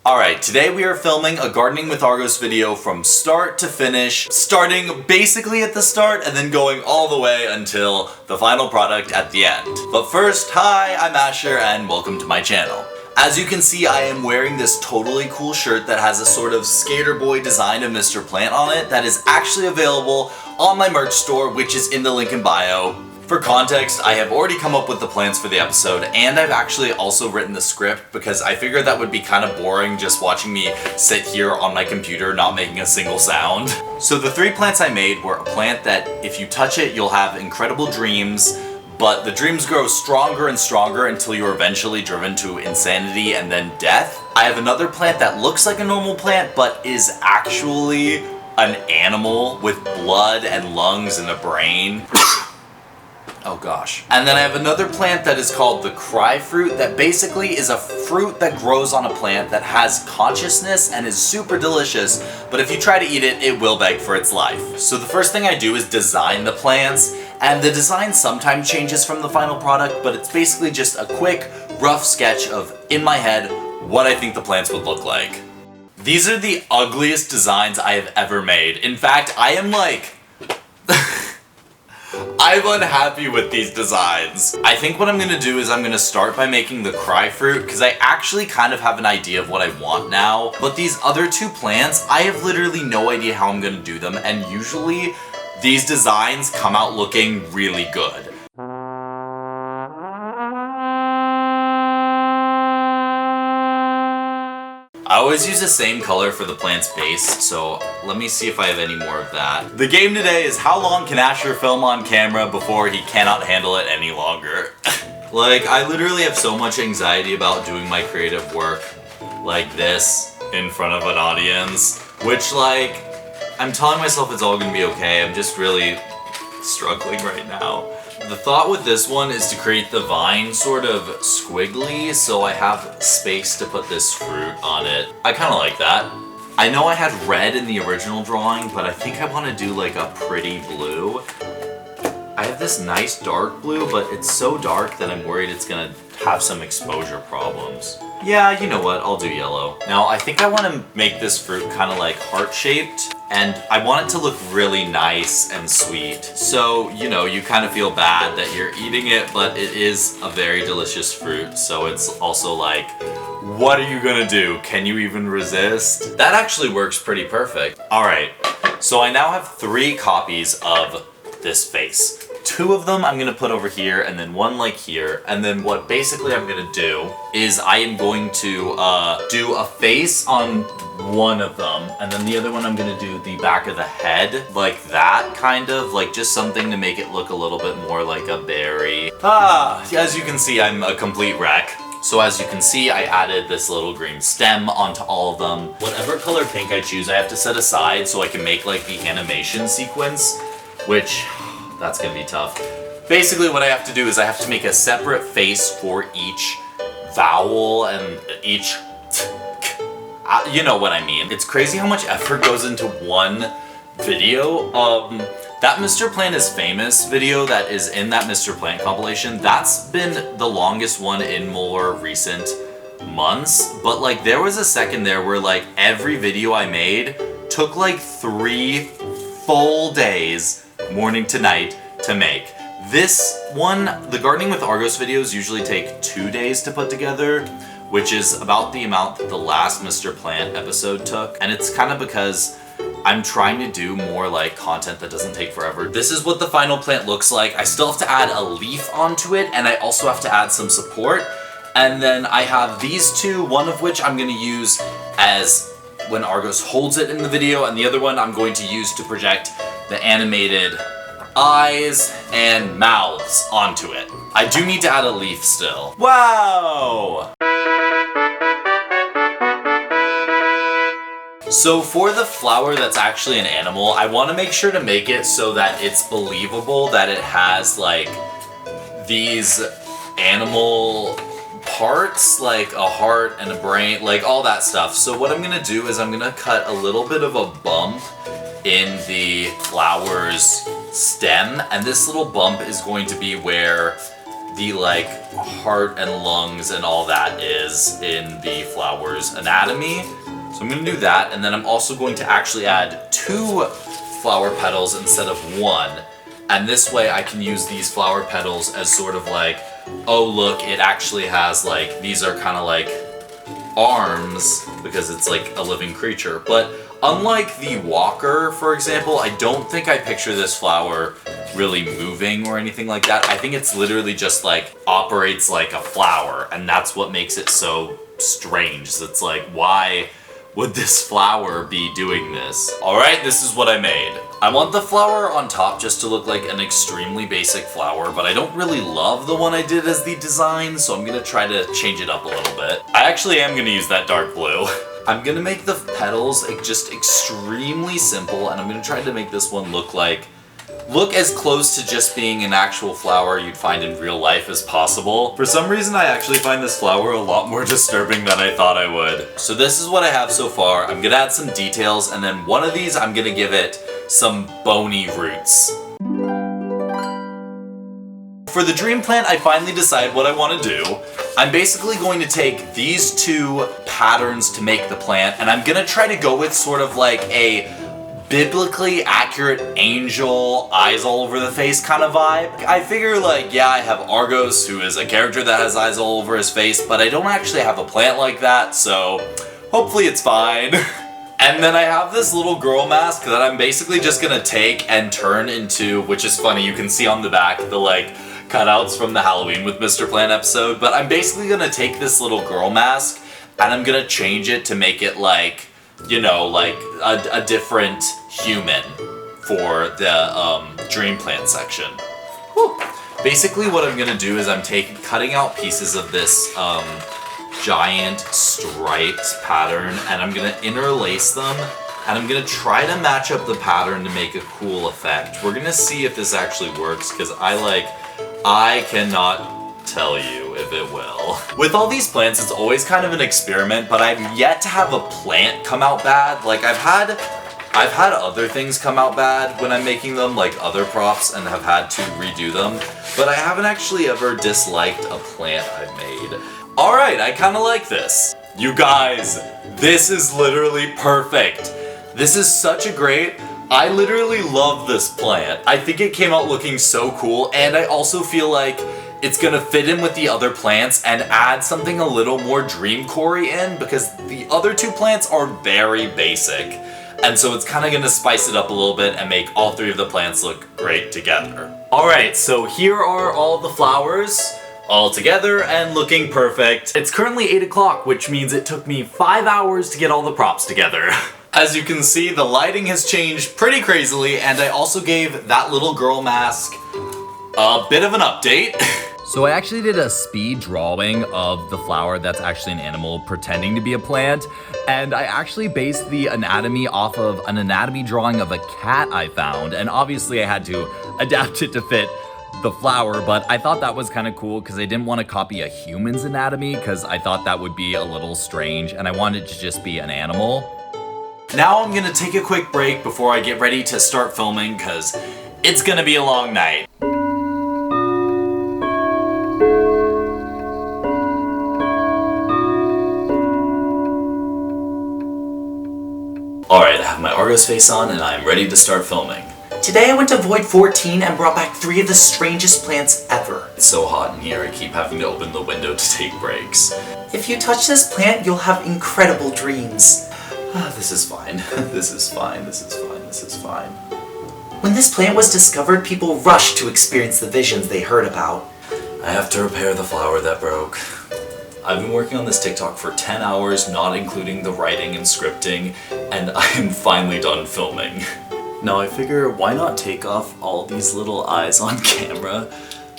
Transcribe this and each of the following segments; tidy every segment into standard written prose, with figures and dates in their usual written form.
Alright, today we are filming a Gardening with Argos video from start to finish, starting basically at the start and then going all the way until the final product at the end. But first, hi, I'm Asher and welcome to my channel. As you can see, I am wearing this totally cool shirt that has a sort of skater boy design of Mr. Plant on it that is actually available on my merch store, which is in the link in bio. For context, I have already come up with the plans for the episode, and I've actually also written the script because I figured that would be kind of boring just watching me sit here on my computer not making a single sound. So the 3 plants I made were a plant that if you touch it, you'll have incredible dreams, but the dreams grow stronger and stronger until you're eventually driven to insanity and then death. I have another plant that looks like a normal plant, but is actually an animal with blood and lungs and a brain. Oh gosh. And then I have another plant that is called the cry fruit that basically is a fruit that grows on a plant that has consciousness and is super delicious, but if you try to eat it, it will beg for its life. So the first thing I do is design the plants, and the design sometimes changes from the final product, but it's basically just a quick, rough sketch of, in my head, what I think the plants would look like. These are the ugliest designs I have ever made. In fact, I am like... I'm unhappy with these designs. I think what I'm gonna do is I'm gonna start by making the cry fruit because I actually kind of have an idea of what I want now. But these other 2 plants, I have literally no idea how I'm gonna do them, and usually these designs come out looking really good. I always use the same color for the plant's base, so let me see if I have any more of that. The game today is how long can Asher film on camera before he cannot handle it any longer. Like, I literally have so much anxiety about doing my creative work like this in front of an audience, which, like, I'm telling myself it's all gonna be okay. I'm just really struggling right now. The thought with this one is to create the vine sort of squiggly, so I have space to put this fruit on it. I kind of like that. I know I had red in the original drawing, but I think I want to do like a pretty blue. I have this nice dark blue, but it's so dark that I'm worried it's gonna have some exposure problems. Yeah, you know what, I'll do yellow. Now, I think I want to make this fruit kind of like heart-shaped, and I want it to look really nice and sweet. So, you know, you kind of feel bad that you're eating it, but it is a very delicious fruit, so it's also like, what are you gonna do? Can you even resist? That actually works pretty perfect. Alright, so I now have 3 copies of this face. 2 of them I'm gonna put over here, and then 1 like here, and then what basically I'm gonna do is I am going to do a face on one of them, and then the other one I'm gonna do the back of the head, like that kind of, like just something to make it look a little bit more like a berry. As you can see, I'm a complete wreck. So as you can see, I added this little green stem onto all of them. Whatever color pink I choose, I have to set aside so I can make like the animation sequence, which... that's gonna be tough. Basically what I have to do is I have to make a separate face for each vowel and each... you know what I mean. It's crazy how much effort goes into one video. That Mr. Plant is Famous video that is in that Mr. Plant compilation, that's been the longest one in more recent months. But like there was a second there where like every video I made took like 3 full days morning to night to make. This one, the Gardening with Argos videos usually take 2 days to put together, which is about the amount that the last Mr. Plant episode took, and it's kind of because I'm trying to do more like content that doesn't take forever. This is what the final plant looks like. I still have to add a leaf onto it, and I also have to add some support, and then I have these 2, one of which I'm going to use as when Argos holds it in the video, and the other one I'm going to use to project the animated eyes and mouths onto it. I do need to add a leaf still. Wow! So for the flower that's actually an animal, I want to make sure to make it so that it's believable that it has like these animal parts, like a heart and a brain, like all that stuff. So what I'm gonna do is I'm gonna cut a little bit of a bump in the flower's stem, and this little bump is going to be where the like heart and lungs and all that is in the flower's anatomy. So I'm gonna do that, and then I'm also going to actually add 2 flower petals instead of 1. And this way I can use these flower petals as sort of like, oh look, it actually has like, these are kind of like arms because it's like a living creature. But unlike the walker, for example, I don't think I picture this flower really moving or anything like that. I think it's literally just like operates like a flower, and that's what makes it so strange. It's like, why would this flower be doing this? Alright, this is what I made. I want the flower on top just to look like an extremely basic flower, but I don't really love the one I did as the design, so I'm gonna try to change it up a little bit. I actually am gonna use that dark blue. I'm gonna make the petals just extremely simple, and I'm gonna try to make this one look as close to just being an actual flower you'd find in real life as possible. For some reason, I actually find this flower a lot more disturbing than I thought I would. So this is what I have so far. I'm gonna add some details, and then one of these, I'm gonna give it some bony roots. For the dream plant, I finally decided what I want to do. I'm basically going to take these 2 patterns to make the plant, and I'm gonna try to go with sort of like a biblically accurate angel, eyes all over the face kind of vibe. I figure like, yeah, I have Argos, who is a character that has eyes all over his face, but I don't actually have a plant like that, so hopefully it's fine. And then I have this little girl mask that I'm basically just gonna take and turn into, which is funny, you can see on the back the like cutouts from the Halloween with Mr. Plant episode, but I'm basically gonna take this little girl mask and I'm gonna change it to make it like, you know, like a different human for the dream plant section. Whew. Basically what I'm gonna do is I'm cutting out pieces of this giant striped pattern, and I'm gonna interlace them, and I'm gonna try to match up the pattern to make a cool effect. We're gonna see if this actually works, because I cannot tell you if it will. With all these plants, it's always kind of an experiment, but I've yet to have a plant come out bad. Like I've had other things come out bad when I'm making them, like other props, and have had to redo them, but I haven't actually ever disliked a plant I've made. Alright, I kinda like this. You guys, this is literally perfect. This is such a great, I literally love this plant. I think it came out looking so cool, and I also feel like it's gonna fit in with the other plants and add something a little more dreamcore-y in, because the other 2 plants are very basic. And so it's kind of gonna spice it up a little bit and make all 3 of the plants look great together. Alright, so here are all the flowers, all together and looking perfect. It's currently 8 o'clock, which means it took me 5 hours to get all the props together. As you can see, the lighting has changed pretty crazily, and I also gave that little girl mask a bit of an update. So I actually did a speed drawing of the flower that's actually an animal pretending to be a plant, and I actually based the anatomy off of an anatomy drawing of a cat I found, and obviously I had to adapt it to fit the flower, but I thought that was kind of cool because I didn't want to copy a human's anatomy because I thought that would be a little strange, and I wanted it to just be an animal. Now I'm gonna take a quick break before I get ready to start filming because it's gonna be a long night. Alright, I have my Argos face on and I'm ready to start filming. Today I went to Void 14 and brought back 3 of the strangest plants ever. It's so hot in here, I keep having to open the window to take breaks. If you touch this plant, you'll have incredible dreams. This is fine. This is fine. This is fine. This is fine. When this plant was discovered, people rushed to experience the visions they heard about. I have to repair the flower that broke. I've been working on this TikTok for 10 hours, not including the writing and scripting, and I am finally done filming. Now I figure, why not take off all these little eyes on camera,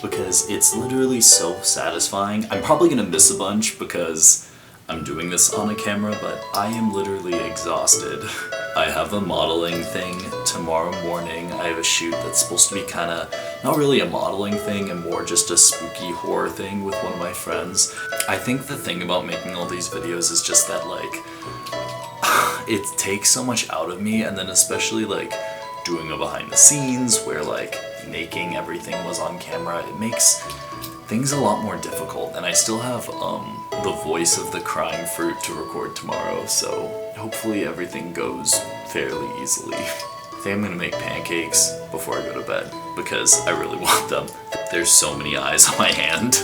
because it's literally so satisfying. I'm probably gonna miss a bunch because I'm doing this on a camera, but I am literally exhausted. I have a modeling thing tomorrow morning. I have a shoot that's supposed to be kinda, not really a modeling thing, and more just a spooky horror thing with one of my friends. I think the thing about making all these videos is just that, like, it takes so much out of me, and then especially, like, doing a behind the scenes where, like, making everything was on camera, it makes things a lot more difficult, and I still have the voice of the crying fruit to record tomorrow, so hopefully everything goes fairly easily. I think I'm gonna make pancakes before I go to bed because I really want them. There's so many eyes on my hand.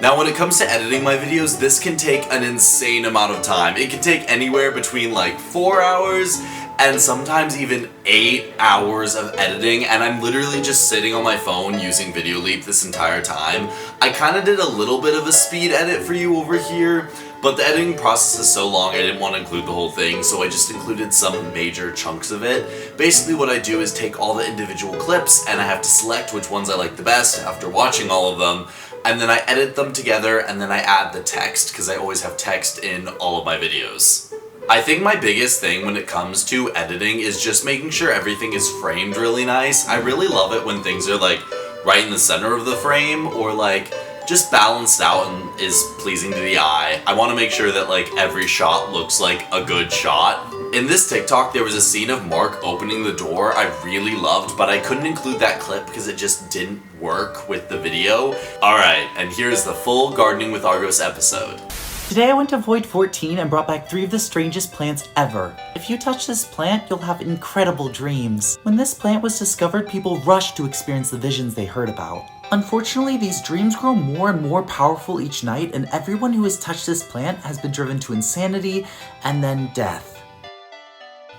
Now when it comes to editing my videos, this can take an insane amount of time. It can take anywhere between like 4 hours and sometimes even 8 hours of editing, and I'm literally just sitting on my phone using Video Leap this entire time. I kind of did a little bit of a speed edit for you over here, but the editing process is so long I didn't want to include the whole thing, so I just included some major chunks of it. Basically what I do is take all the individual clips and I have to select which ones I like the best after watching all of them, and then I edit them together and then I add the text because I always have text in all of my videos. I think my biggest thing when it comes to editing is just making sure everything is framed really nice. I really love it when things are like right in the center of the frame or like just balanced out and is pleasing to the eye. I want to make sure that like every shot looks like a good shot. In this TikTok there was a scene of Mark opening the door I really loved, but I couldn't include that clip because it just didn't work with the video. Alright, and here's the full Gardening with Argos episode. Today I went to Void 14 and brought back 3 of the strangest plants ever. If you touch this plant, you'll have incredible dreams. When this plant was discovered, people rushed to experience the visions they heard about. Unfortunately, these dreams grow more and more powerful each night, and everyone who has touched this plant has been driven to insanity and then death.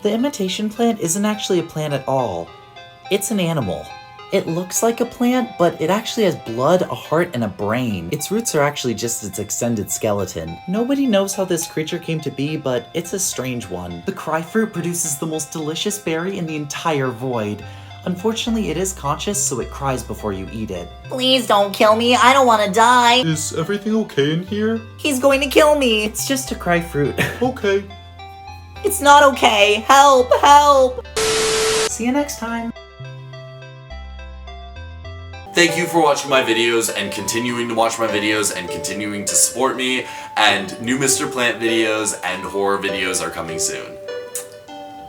The imitation plant isn't actually a plant at all. It's an animal. It looks like a plant, but it actually has blood, a heart, and a brain. Its roots are actually just its extended skeleton. Nobody knows how this creature came to be, but it's a strange one. The cry fruit produces the most delicious berry in the entire void. Unfortunately, it is conscious, so it cries before you eat it. Please don't kill me, I don't want to die. Is everything okay in here? He's going to kill me. It's just a cry fruit. Okay. It's not okay. Help, help. See you next time. Thank you for watching my videos and continuing to watch my videos and continuing to support me, and new Mr. Plant videos and horror videos are coming soon.